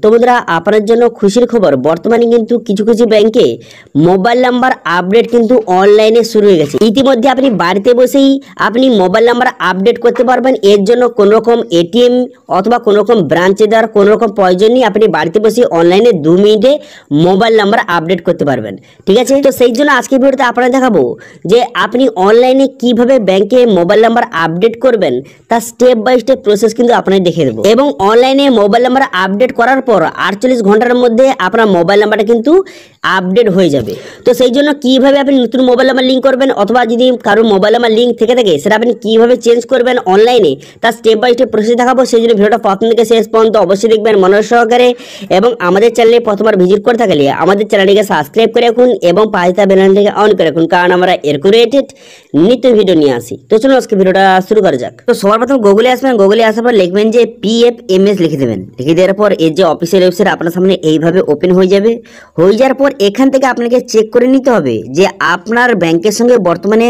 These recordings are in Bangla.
তো বন্ধুরা আপনার জন্য খুশির খবর, বর্তমানে কিন্তু কিছু কিছু ব্যাংকে মোবাইল নাম্বার আপডেট কিন্তু অনলাইনে শুরু হয়ে গেছে। ইতিমধ্যে আপনি বাড়িতে বসেই আপনি মোবাইল নাম্বার আপডেট করতে পারবেন। এর জন্য কোনো রকম এটিএম অথবা কোনো রকম ব্রাঞ্চে দেওয়ার কোনো রকম প্রয়োজন নেই। আপনি বাড়িতে বসে অনলাইনে 2 মিনিটে মোবাইল নাম্বার আপডেট করতে পারবেন। ঠিক আছে, তো সেই জন্য আজকের ভিডিওতে আপনারা দেখাবো যে আপনি অনলাইনে কিভাবে ব্যাংকে মোবাইল নাম্বার আপডেট করবেন, তার স্টেপ বাই স্টেপ প্রসেস কিন্তু আপনাদের দেখিয়ে দেবো। এবং অনলাইনে মোবাইল নাম্বার আপডেট করার পর 48 ঘন্টার মধ্যে আপনার মোবাইল নাম্বারটা কিন্তু আপডেট হয়ে যাবে। তো সেই জন্য কিভাবে আপনি নতুন মোবাইল নাম্বার লিঙ্ক করবেন, অথবা যদি কারোর মোবাইল নাম্বার লিঙ্ক থেকে থাকে সেটা আপনি কিভাবে চেঞ্জ করবেন অনলাইনে, তার স্টেপ বাই স্টেপ প্রসেস দেখাবো। সেই জন্য ভিডিওটা প্রথম থেকে শেষ পর্যন্ত অবশ্যই দেখবেন মনোযোগ সহকারে। এবং আমাদের চ্যানেলে প্রথমবার ভিজিট করে থাকলে আমাদের চ্যানেলটিকে সাবস্ক্রাইব করে রাখুন এবং পাশে থাকা বেল আইকনটিকে অন করে রাখুন, কারণ আমরা এরকম রিলেটেড নিত্য ভিডিও নিয়ে আসি। তো চলুন আজকে ভিডিওটা শুরু করা যাক। তো সবার প্রথম গুগলে আসবেন, গুগলে আসার পর লিখবেন যে PFMS লিখে দেবেন। লিখে দেওয়ার পর এর যে অফিসিয়াল ওয়েবসাইট আপনার সামনে এইভাবে ওপেন হয়ে যাবে। হয়ে যাওয়ার পর এখান থেকে আপনাকে চেক করে নিতে হবে যে আপনার ব্যাংকের সঙ্গে বর্তমানে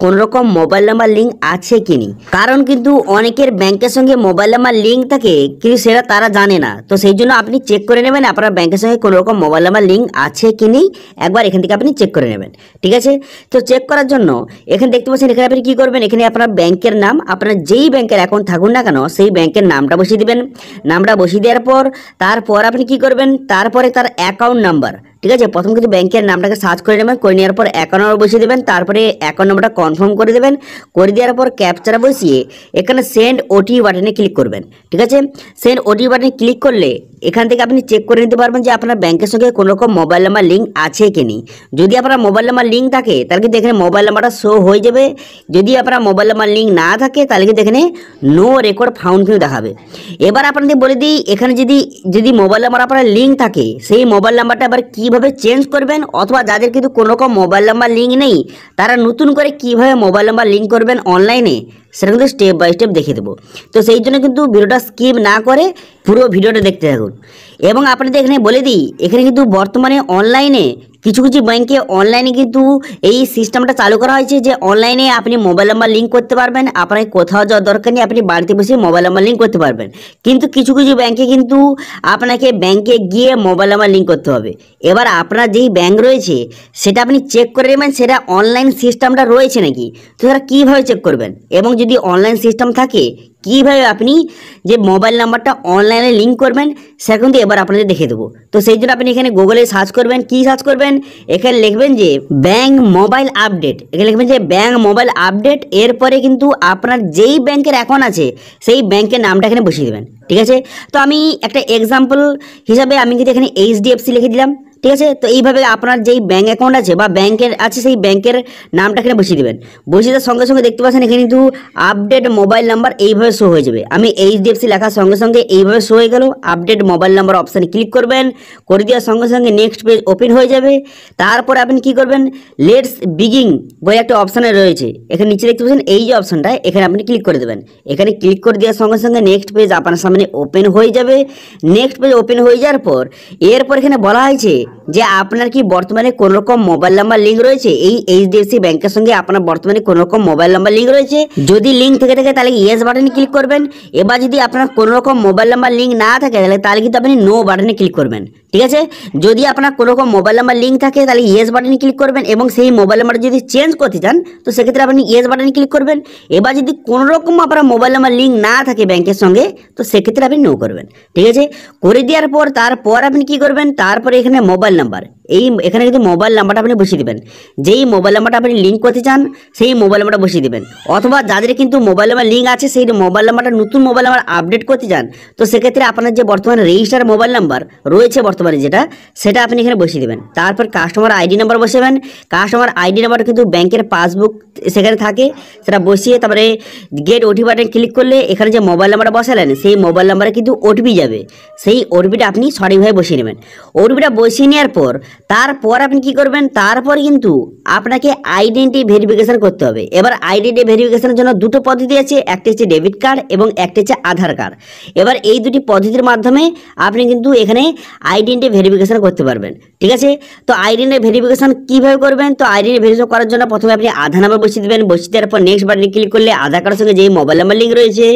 কোন রকম মোবাইল নাম্বার লিঙ্ক আছে কি নেই। কারণ কিন্তু অনেকের ব্যাংকের সঙ্গে মোবাইল নাম্বার লিঙ্ক থাকে কিন্তু সেটা তারা জানে না। তো সেই জন্য আপনি চেক করে নেবেন আপনার ব্যাংকের সঙ্গে কোনো রকম মোবাইল নাম্বার লিঙ্ক আছে কি নেই, একবার এখান থেকে আপনি চেক করে নেবেন। ঠিক আছে, তো চেক করার জন্য এখানে দেখতে পাচ্ছেন, এখানে আপনি কি করবেন, এখানে আপনার ব্যাংকের নাম, আপনার যেই ব্যাংকের অ্যাকাউন্ট থাকুন না কেন সেই ব্যাংকের নামটা বসিয়ে দিবেন। নামটা বসিয়ে দেওয়ার পর তারপর আপনি কি করবেন, তারপরে তার অ্যাকাউন্ট নাম্বার, ঠিক আছে, প্রথম কিন্তু ব্যাংকের নামটাকে সার্চ করে নেবেন, করে নেওয়ার পর অ্যাকাউন্ট নাম্বার বসিয়ে দেবেন। তারপরে অ্যাকাউন্ট নাম্বারটা কনফার্ম করে দেবেন। করে দেওয়ার পর ক্যাপচাটা বসিয়ে এখানে সেন্ড ওটিপি বাটনে ক্লিক করবেন। ঠিক আছে, সেন্ড ওটিপি বাটনে ক্লিক করলে এখান থেকে আপনি চেক করে নিতে পারবেন যে আপনার ব্যাংকের সঙ্গে কোনো রকম মোবাইল নাম্বার লিঙ্ক আছে কি নেই। যদি আপনার মোবাইল নাম্বার লিঙ্ক থাকে তাহলে কিন্তু এখানে মোবাইল নাম্বারটা শো হয়ে যাবে। যদি আপনার মোবাইল নাম্বার লিঙ্ক না থাকে তাহলে কিন্তু এখানে নো রেকর্ড ফাউন্ড কিন্তু দেখাবে। এবার আপনাদের বলে দিই, এখানে যদি মোবাইল নাম্বার আপনার লিঙ্ক থাকে সেই মোবাইল নাম্বারটা আবার কীভাবে চেঞ্জ করবেন, অথবা যাদের কিন্তু কোনো রকম মোবাইল নাম্বার লিঙ্ক নেই তারা নতুন করে কীভাবে মোবাইল নাম্বার লিঙ্ক করবেন অনলাইনে, সেটা কিন্তু স্টেপ বাই স্টেপ দেখিয়ে দেবো। তো সেই জন্য কিন্তু ভিডিওটা স্কিপ না করে পুরো ভিডিওটা দেখতে থাকুন। এবং আপনাদের এখানে বলে দিই, এখানে কিন্তু বর্তমানে অনলাইনে কিছু কিছু ব্যাংকে অনলাইনে কিন্তু এই সিস্টেমটা চালু করা হয়েছে যে অনলাইনে আপনি মোবাইল নাম্বার লিঙ্ক করতে পারবেন। আপনাকে কোথাও যাওয়ার দরকার নেই, আপনি বাড়িতে বসে মোবাইল নাম্বার লিঙ্ক করতে পারবেন। কিন্তু কিছু কিছু ব্যাংকে কিন্তু আপনাকে ব্যাংকে গিয়ে মোবাইল নাম্বার লিঙ্ক করতে হবে। এবার আপনার যেই ব্যাংক রয়েছে সেটা আপনি চেক করে নেবেন সেটা অনলাইন সিস্টেমটা রয়েছে নাকি। তো সেটা কীভাবে চেক করবেন, এবং যদি অনলাইন সিস্টেম থাকে কীভাবে আপনি যে মোবাইল নাম্বারটা অনলাইনে লিঙ্ক করবেন সেটা কিন্তু এবার আপনাদের দেখে দেবো। তো সেই জন্য আপনি এখানে গুগলে সার্চ করবেন। কি সার্চ করবেন, এখানে লিখবেন যে ব্যাংক মোবাইল আপডেট। এখানে লিখবেন যে ব্যাংক মোবাইল আপডেট। এরপরে কিন্তু আপনার যেই ব্যাংকের অ্যাকাউন্ট আছে সেই ব্যাংকের নামটা এখানে বসিয়ে দেবেন। ঠিক আছে, তো আমি একটা এক্সাম্পল হিসাবে আমি কিন্তু এখানে HDFC লিখে দিলাম। ঠিক আছে, তো এইভাবে আপনার যেই ব্যাঙ্ক অ্যাকাউন্ট আছে বা ব্যাংকের আছে সেই ব্যাংকের নামটা এখানে বসিয়ে দেবেন। বসিয়ে দেওয়ার সঙ্গে সঙ্গে দেখতে পাচ্ছেন এখানে কিন্তু আপডেট মোবাইল নাম্বার এইভাবে শো হয়ে যাবে। আমি HDFC লেখার সঙ্গে সঙ্গে এইভাবে শো হয়ে গেল। আপডেট মোবাইল নাম্বার অপশানে ক্লিক করবেন, করে দেওয়ার সঙ্গে সঙ্গে নেক্সট পেজ ওপেন হয়ে যাবে। তারপরে আপনি কি করবেন, লেটস বিগিন বলে একটা অপশানে রয়েছে, এখানে নিচে দেখতে পাচ্ছেন এই যে অপশানটা, এখানে আপনি ক্লিক করে দেবেন। এখানে ক্লিক করে দেওয়ার সঙ্গে সঙ্গে নেক্সট পেজ আপনার সামনে ওপেন হয়ে যাবে। নেক্সট পেজ ওপেন হয়ে যাওয়ার পর এরপর এখানে বলা হয়েছে যে আপনার কি বর্তমানে কোনো রকম মোবাইল নাম্বার লিঙ্ক রয়েছে এই HDFC ব্যাংকের সঙ্গে, আপনার বর্তমানে কোনো রকম মোবাইল নাম্বার লিঙ্ক রয়েছে। যদি লিঙ্ক থেকে থাকে তাহলে ইয়েস বাটনে ক্লিক করবেন। এবার যদি আপনার কোনো রকম মোবাইল নাম্বার লিঙ্ক না থাকে তাহলে কিন্তু আপনি নো বাটনে ক্লিক করবেন। ঠিক আছে, যদি আপনার কোনো রকম মোবাইল নাম্বার লিঙ্ক থাকে তাহলে ইয়েস বাটনে ক্লিক করবেন, এবং সেই মোবাইল নাম্বারটা যদি চেঞ্জ করতে চান তো সেক্ষেত্রে আপনি ইয়েস বাটনে ক্লিক করবেন। এবার যদি কোনো রকম আপনার মোবাইল নাম্বার লিঙ্ক না থাকে ব্যাংকের সঙ্গে তো সেক্ষেত্রে আপনি নো করবেন। ঠিক আছে, করে দেওয়ার পর তারপর আপনি কি করবেন, তারপরে এখানে মোবাইল নাম্বার, এখানে কিন্তু মোবাইল নাম্বারটা আপনি বসিয়ে দেবেন। যেই মোবাইল নাম্বারটা আপনি লিঙ্ক করতে চান সেই মোবাইল নাম্বারটা বসিয়ে দেবেন। অথবা যাদের কিন্তু মোবাইল নাম্বার লিঙ্ক আছে সেই মোবাইল নাম্বারটা নতুন মোবাইল নাম্বার আপডেট করতে চান তো সেক্ষেত্রে আপনার যে বর্তমানে রেজিস্টার মোবাইল নাম্বার রয়েছে বর্তমানে সেটা আপনি এখানে বসিয়ে দেবেন। তারপর কাস্টমার আইডি নাম্বার বসাবেন। কাস্টমার আইডি নাম্বারটা কিন্তু ব্যাংকের পাসবুক সেখানে থাকে, সেটা বসিয়ে তারপরে গেট ওটিপি বাটনে ক্লিক করলে এখানে যে মোবাইল নাম্বারটা বসালেন সেই মোবাইল নাম্বারে কিন্তু ওটিপি যাবে। সেই ওটিপিটা আপনি সঠিকভাবে বসিয়ে নেবেন। ওটিপিটা বসিয়ে নেওয়ার পর তারপর আপনি কি করবেন, তারপর কিন্তু আপনাকে আইডেন্টি ভেরিফিকেশন করতে হবে। এবার আইডেন্টি ভেরিফিকেশনের জন্য দুটো পদ্ধতি আছে, একটি হচ্ছে ডেবিট কার্ড এবং একটি হচ্ছে আধার কার্ড। এবার এই দুটি পদ্ধতির মাধ্যমে আপনি কিন্তু এখানে আইডেন্টি ভেরিফিকেশন করতে পারবেন, ঠিক আছে। তো আইডেন্টি ভেরিফিকেশন কিভাবে করবেন, তো আইডেন্টি ভেরিফিকেশন করার জন্য প্রথমে আপনি আধার নাম্বার বসিয়ে দেবেন, বসিয়ে দেওয়ার পর নেক্সট বাটনে ক্লিক করলে আধার কার্ডের সঙ্গে যেই মোবাইল নাম্বার লিঙ্ক রয়েছে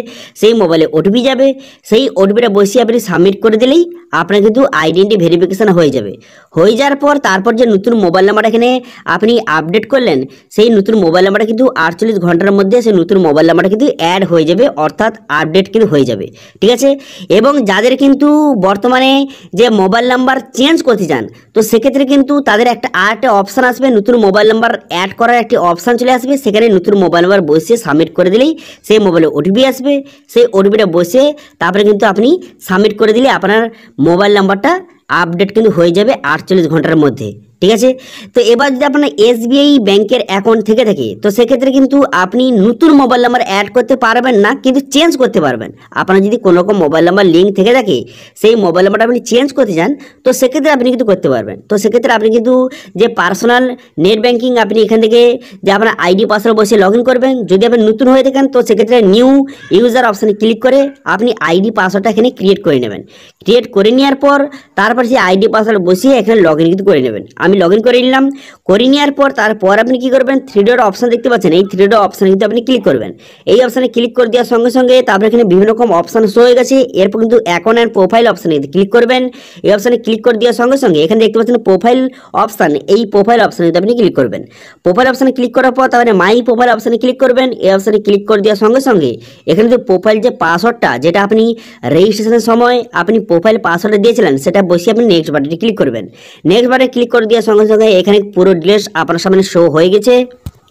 সেই মোবাইলে ওটিপি যাবে, সেই ওটিপিটা বসিয়ে আপনি সাবমিট করে দিলেই আপনার কিন্তু আইডেন্টি ভেরিফিকেশন হয়ে যাবে। হয়ে যাওয়ার পর তারপর যে নতুন মোবাইল নাম্বার এখানে আপনি আপডেট করলেন, সেই নতুন মোবাইল নাম্বারটা কিন্তু 48 ঘন্টার মধ্যে সেই নতুন মোবাইল নাম্বারটা কিন্তু অ্যাড হয়ে যাবে, অর্থাৎ আপডেট কিন্তু হয়ে যাবে, ঠিক আছে। এবং যাদের কিন্তু বর্তমানে যে মোবাইল নাম্বার চেঞ্জ করতে চান, তো সেক্ষেত্রে কিন্তু তাদের একটা অপশান আসবে, নতুন মোবাইল নাম্বার অ্যাড করার একটি অপশান চলে আসবে। সেখানে নতুন মোবাইল নাম্বার বসিয়ে সাবমিট করে দিলেই সেই মোবাইলে ওটিপি আসবে, সেই ওটিপিটা বসে তারপরে কিন্তু আপনি সাবমিট করে দিলে আপনার মোবাইল নাম্বারটা আপডেট কিন্তু হয়ে যাবে 48 ঘন্টার মধ্যে, ঠিক আছে। তো এবার যদি আপনার এসবিআই ব্যাংকের অ্যাকাউন্ট থেকে থাকে, তো সেক্ষেত্রে কিন্তু আপনি নতুন মোবাইল নাম্বার অ্যাড করতে পারবেন না, কিন্তু চেঞ্জ করতে পারবেন। আপনার যদি কোনো রকম মোবাইল নাম্বার লিঙ্ক থেকে থাকে, সেই মোবাইল নাম্বারটা আপনি চেঞ্জ করতে চান, তো সেক্ষেত্রে আপনি কিন্তু করতে পারবেন। তো সেক্ষেত্রে আপনি কিন্তু যে পার্সোনাল নেট ব্যাঙ্কিং আপনি এখান থেকে যে আপনার আইডি পাসওয়ার্ড বসে লগ ইন করবেন। যদি আপনি নতুন হয়ে থাকেন, তো সেক্ষেত্রে নিউ ইউজার অপশানে ক্লিক করে আপনি আইডি পাসওয়ার্ডটা এখানে ক্রিয়েট করে নেবেন। ক্রিয়েট করে নেওয়ার পর তারপর সেই আইডি পাসওয়ার্ড বসিয়ে এখানে লগ ইন কিন্তু করে নেবেন। আমি লগ ইন করে নিলাম। করে নেওয়ার পর তারপর আপনি কি করবেন, 3 ডট অপশান দেখতে পাচ্ছেন, এই 3 ডট অপশানে কিন্তু আপনি ক্লিক করবেন। এই অপশানে ক্লিক করে দেওয়ার সঙ্গে সঙ্গে তারপরে এখানে বিভিন্ন রকম অপশান শো হয়ে গেছে। এরপর কিন্তু অ্যাকাউন্ট অ্যান্ড প্রোফাইল অপশানে ক্লিক করবেন। এই অপশানে ক্লিক করে দেওয়ার সঙ্গে সঙ্গে এখানে দেখতে পাচ্ছেন প্রোফাইল অপশান, এই প্রোফাইল অপশানে আপনি ক্লিক করবেন। প্রোফাইল অপশানে ক্লিক করার পর তারপরে মাই প্রোফাইল অপশানে ক্লিক করবেন। এই অপশানে ক্লিক করে দেওয়ার সঙ্গে সঙ্গে এখানে যে প্রোফাইল যে পাসওয়ার্ডটা যেটা আপনি রেজিস্ট্রেশনের সময় আপনি প্রোফাইল পাসওয়ার্ডে দিয়েছিলেন, সেটা বসিয়ে আপনি নেক্সট বাটনে ক্লিক করবেন। নেক্সট বাটনে ক্লিক করে দেওয়ার সঙ্গে সঙ্গে এখানে পুরো ডিটেইলস আপনার সামনে শো হয়ে গেছে।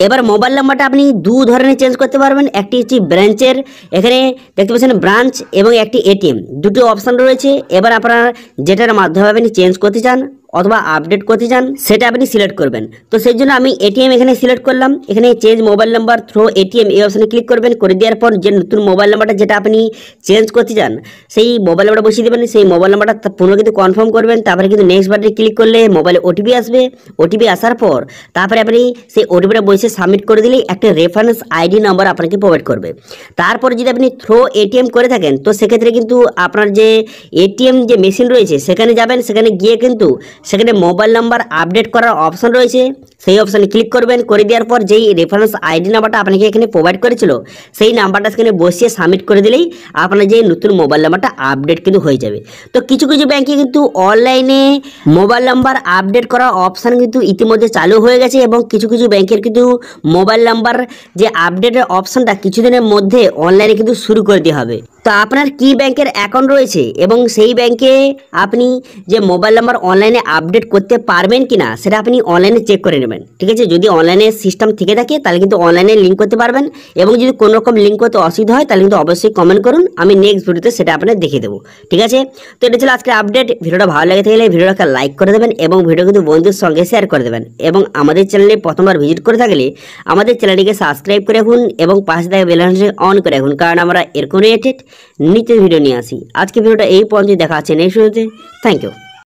এবার মোবাইল নাম্বারটা আপনি দু ধরনের চেঞ্জ করতে পারবেন। একটি হচ্ছে ব্রাঞ্চের, এখানে দেখতে পাচ্ছেন ব্রাঞ্চ এবং একটি এটিএম, দুটো অপশান রয়েছে। এবার আপনার যেটার মাধ্যমে আপনি চেঞ্জ করতে চান অথবা আপডেট করতে চান সেটা আপনি সিলেক্ট করবেন। তো সেই জন্য আমি এটিএম এখানে সিলেক্ট করলাম। এখানে change mobile number through ATM এই অপশানে ক্লিক করবেন। করে দেওয়ার পর যে নতুন মোবাইল নাম্বারটা যেটা আপনি চেঞ্জ করতে চান সেই মোবাইল নাম্বারটা বসিয়ে দেবেন। সেই মোবাইল নাম্বারটা পুনঃ কিন্তু কনফার্ম করবেন। তারপরে কিন্তু নেক্সট বাটনে ক্লিক করলে মোবাইলে ওটিপি আসবে। ওটিপি আসার পর তারপরে আপনি সেই ওটিপিটা বসে সাবমিট করে দিলেই একটা রেফারেন্স আইডি নাম্বার আপনাকে প্রোভাইড করবে। তারপরে যদি আপনি থ্রো এটিএম করে থাকেন, তো সেক্ষেত্রে কিন্তু আপনার যে এটিএম যে মেশিন রয়েছে সেখানে যাবেন। সেখানে গিয়ে কিন্তু সেখানে মোবাইল নাম্বার আপডেট করার অপশন রয়েছে, সেই অপশানে ক্লিক করবেন। করে দেওয়ার পর যেই রেফারেন্স আইডি নাম্বারটা আপনাকে এখানে প্রোভাইড করেছিল সেই নাম্বারটা সেখানে বসিয়ে সাবমিট করে দিলেই আপনার যে নতুন মোবাইল নাম্বারটা আপডেট কিন্তু হয়ে যাবে। তো কিছু কিছু ব্যাংকে কিন্তু অনলাইনে মোবাইল নাম্বার আপডেট করার অপশান কিন্তু ইতিমধ্যে চালু হয়ে গেছে এবং কিছু কিছু ব্যাংকের কিন্তু মোবাইল নাম্বার যে আপডেটের অপশানটা কিছুদিনের মধ্যে অনলাইনে কিন্তু শুরু করে দেওয়া হবে। তো আপনার কি ব্যাংকের অ্যাকাউন্ট রয়েছে এবং সেই ব্যাংকে আপনি যে মোবাইল নাম্বার অনলাইনে আপডেট করতে পারবেন কিনা সেটা আপনি অনলাইনে চেক করে নেবেন, ঠিক আছে। যদি অনলাইনে সিস্টেম থেকে থাকে তাহলে কিন্তু অনলাইনে লিঙ্ক করতে পারবেন এবং যদি কোনো রকম লিঙ্ক করতে অসুবিধা হয় তাহলে কিন্তু অবশ্যই কমেন্ট করুন, আমি নেক্সট ভিডিওতে সেটা আপনাদের দেখিয়ে দেবো, ঠিক আছে। তো এটা ছিল আজকের আপডেট। ভিডিওটা ভালো লেগে থাকলে ভিডিওটাকে লাইক করে দেবেন এবং ভিডিও কিন্তু বন্ধুদের সঙ্গে শেয়ার করে দেবেন এবং আমাদের চ্যানেলে প্রথমবার ভিজিট করে থাকলে আমাদের চ্যানেলটিকে সাবস্ক্রাইব করে রাখুন এবং পাশে থাকা বেল আইকনটি অন করে রাখুন, কারণ আমরা এরকম রিলেটেড নিত্য ভিডিও নিয়ে আসি। আজকে ভিডিওটা এই পর্যন্ত দেখা আছে নেক্সট ভিডিওতে। Thank you.